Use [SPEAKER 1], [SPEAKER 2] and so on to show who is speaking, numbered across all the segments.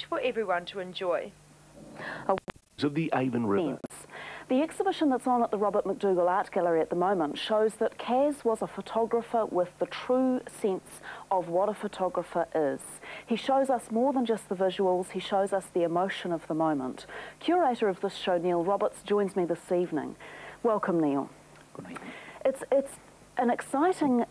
[SPEAKER 1] for everyone to enjoy.
[SPEAKER 2] Of the Avon River.
[SPEAKER 3] The exhibition that's on at the Robert McDougall Art Gallery at the moment shows that Kaz was a photographer with the true sense of what a photographer is. He shows us more than just the visuals, he shows us the emotion of the moment. Curator of this show, Neil Roberts, joins me this evening. Welcome, Neil.
[SPEAKER 4] Good evening.
[SPEAKER 3] It's an exciting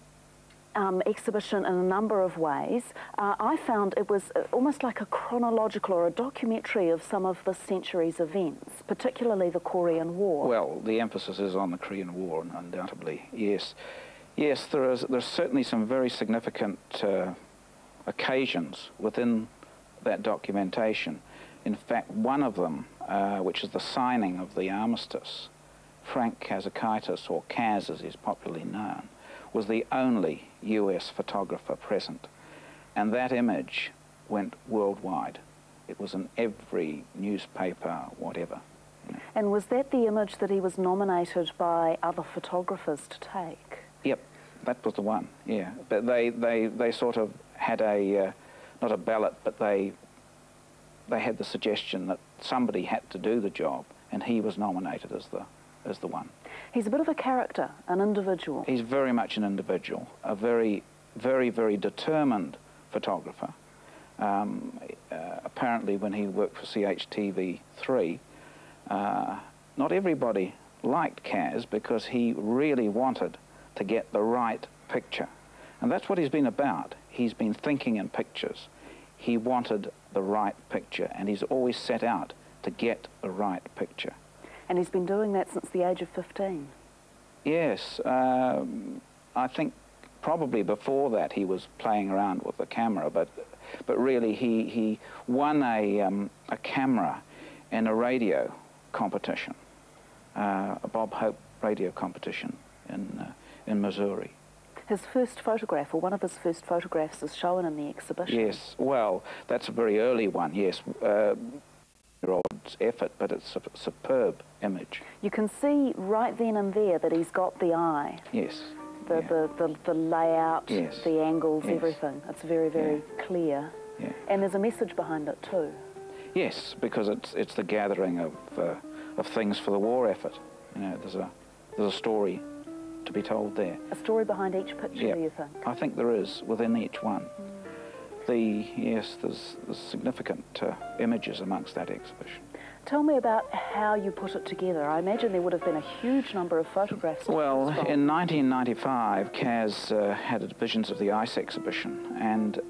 [SPEAKER 3] exhibition in a number of ways. I found it was almost like a chronological or a documentary of some of this century's events, particularly the Korean War.
[SPEAKER 4] Well, the emphasis is on the Korean War, undoubtedly, yes. Yes, there's certainly some very significant occasions within that documentation. In fact, one of them, which is the signing of the armistice, Frank Kazukaitis, or Kaz as he's popularly known, was the only US photographer present, and that image went worldwide. It was in every newspaper, whatever. You know.
[SPEAKER 3] And was that the image that he was nominated by other photographers to take?
[SPEAKER 4] Yep, that was the one, yeah. But they sort of had a, not a ballot, but they had the suggestion that somebody had to do the job, and he was nominated as the one.
[SPEAKER 3] He's a bit of a character, an individual.
[SPEAKER 4] He's very much an individual, a very, very, very determined photographer. Apparently when he worked for CHTV3, not everybody liked Kaz because he really wanted to get the right picture. And that's what he's been about. He's been thinking in pictures. He wanted the right picture, and he's always set out to get the right picture.
[SPEAKER 3] And he's been doing that since the age of 15.
[SPEAKER 4] Yes, I think probably before that he was playing around with the camera, but really he won a camera in a radio competition, a Bob Hope radio competition in Missouri. His
[SPEAKER 3] first photograph, or one of his first photographs, is shown in the exhibition.
[SPEAKER 4] Yes, well, that's a very early one, yes. Effort, but it's a superb image.
[SPEAKER 3] You can see right then and there that he's got the eye.
[SPEAKER 4] Yes.
[SPEAKER 3] The layout,
[SPEAKER 4] yes.
[SPEAKER 3] The angles,
[SPEAKER 4] yes.
[SPEAKER 3] Everything. It's very, very clear.
[SPEAKER 4] Yeah.
[SPEAKER 3] And there's a message behind it too.
[SPEAKER 4] Yes, because it's the gathering of things for the war effort. You know, there's a story to be told there.
[SPEAKER 3] A story behind each picture,
[SPEAKER 4] yeah.
[SPEAKER 3] do you think?
[SPEAKER 4] I think there is within each one. Yes, there's significant images amongst that exhibition.
[SPEAKER 3] Tell me about how you put it together. I imagine there would have been a huge number of photographs.
[SPEAKER 4] Well, in 1995, Kaz had a Visions of the Ice exhibition, and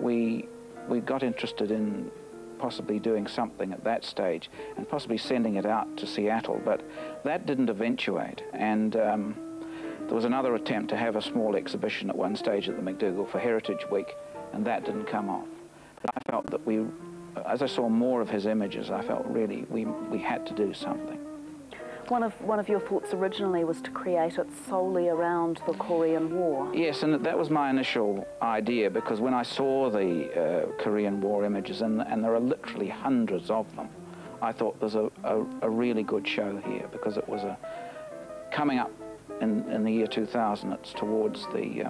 [SPEAKER 4] we got interested in possibly doing something at that stage and possibly sending it out to Seattle, but that didn't eventuate. And there was another attempt to have a small exhibition at one stage at the McDougall for Heritage Week, and that didn't come off. But I felt that as I saw more of his images, I felt really we had to do something.
[SPEAKER 3] One of your thoughts originally was to create it solely around the Korean War.
[SPEAKER 4] Yes, and that was my initial idea, because when I saw the Korean War images, and there are literally hundreds of them, I thought there's a really good show here, because it was coming up in the year 2000. It's towards the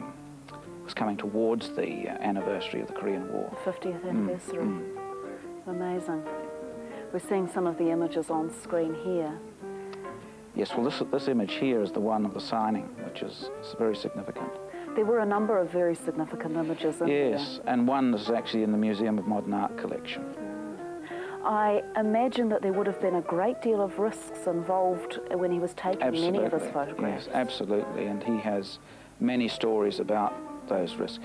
[SPEAKER 4] was coming towards the anniversary of the Korean War.
[SPEAKER 3] The 50th anniversary. Amazing. We're seeing some of the images on screen here.
[SPEAKER 4] Yes, well, this image here is the one of the signing, which is very significant.
[SPEAKER 3] There were a number of very significant images in there.
[SPEAKER 4] Yes, and one is actually in the Museum of Modern Art collection.
[SPEAKER 3] I imagine that there would have been a great deal of risks involved when he was taking many of his photographs.
[SPEAKER 4] Yes, absolutely, and he has many stories about those risks.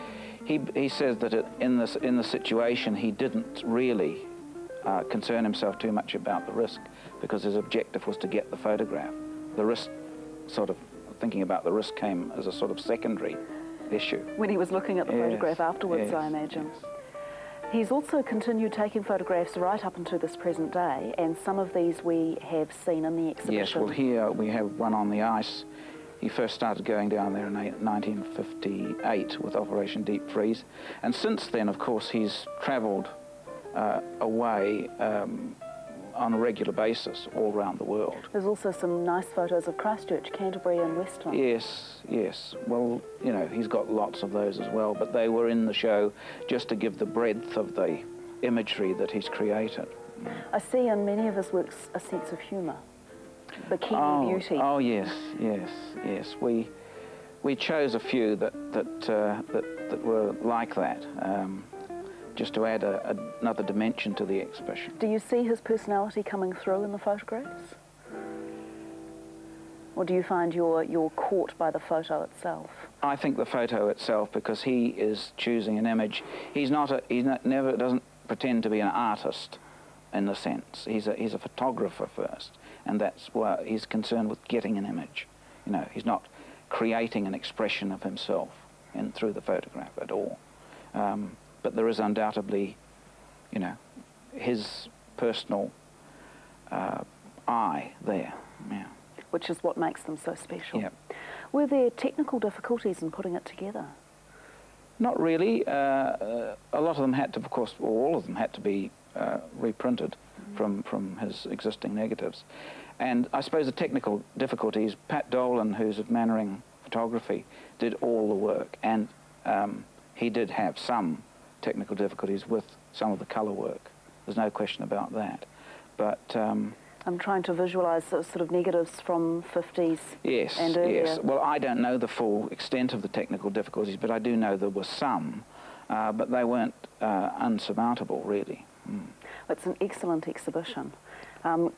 [SPEAKER 4] He says that in the situation he didn't really concern himself too much about the risk, because his objective was to get the photograph. The risk, sort of thinking about the risk, came as a sort of secondary issue.
[SPEAKER 3] When he was looking at the photograph afterwards,
[SPEAKER 4] yes,
[SPEAKER 3] I imagine.
[SPEAKER 4] Yes.
[SPEAKER 3] He's also continued taking photographs right up until this present day, and some of these we have seen in the exhibition.
[SPEAKER 4] Yes, well, here we have one on the ice. He first started going down there in 1958 with Operation Deep Freeze, and since then, of course, he's travelled away on a regular basis all around the world.
[SPEAKER 3] There's also some nice photos of Christchurch, Canterbury and Westland.
[SPEAKER 4] Yes, yes. Well, you know, he's got lots of those as well, but they were in the show just to give the breadth of the imagery that he's created.
[SPEAKER 3] I see in many of his works a sense of humour, the Kiwi beauty.
[SPEAKER 4] Oh yes, yes, yes. We chose a few that were like that, just to add another dimension to the exhibition.
[SPEAKER 3] Do you see his personality coming through in the photographs? Or do you find you're caught by the photo itself? I
[SPEAKER 4] think the photo itself, because he is choosing an image. Never doesn't pretend to be an artist, in a sense. He's a photographer first, and that's why he's concerned with getting an image. You know, he's not creating an expression of himself through the photograph at all. But there is undoubtedly, you know, his personal eye there. Yeah.
[SPEAKER 3] Which is what makes them so special.
[SPEAKER 4] Yep.
[SPEAKER 3] Were there technical difficulties in putting it together?
[SPEAKER 4] Not really. A lot of them had to, of course, or all of them had to be reprinted from his existing negatives. And I suppose the technical difficulties, Pat Dolan, who's at Mannering Photography, did all the work, and he did have some technical difficulties with some of the colour work. There's no question about that. But
[SPEAKER 3] I'm trying to visualise those sort of negatives from 50s and earlier.
[SPEAKER 4] Yes. Well, I don't know the full extent of the technical difficulties, but I do know there were some, but they weren't unsurmountable, really.
[SPEAKER 3] It's an excellent exhibition.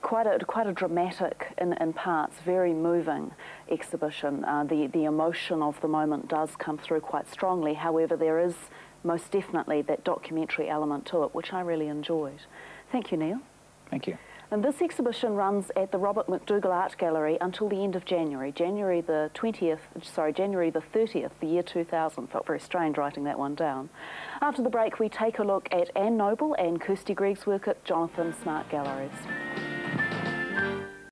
[SPEAKER 3] Quite a dramatic, in parts, very moving exhibition. The emotion of the moment does come through quite strongly. However, there is most definitely that documentary element to it, which I really enjoyed. Thank you, Neil.
[SPEAKER 4] Thank you.
[SPEAKER 3] And this exhibition runs at the Robert McDougall Art Gallery until the end of January, January the 30th, the year 2000. Felt very strange writing that one down. After the break, we take a look at Anne Noble and Kirsty Gregg's work at Jonathan Smart Galleries.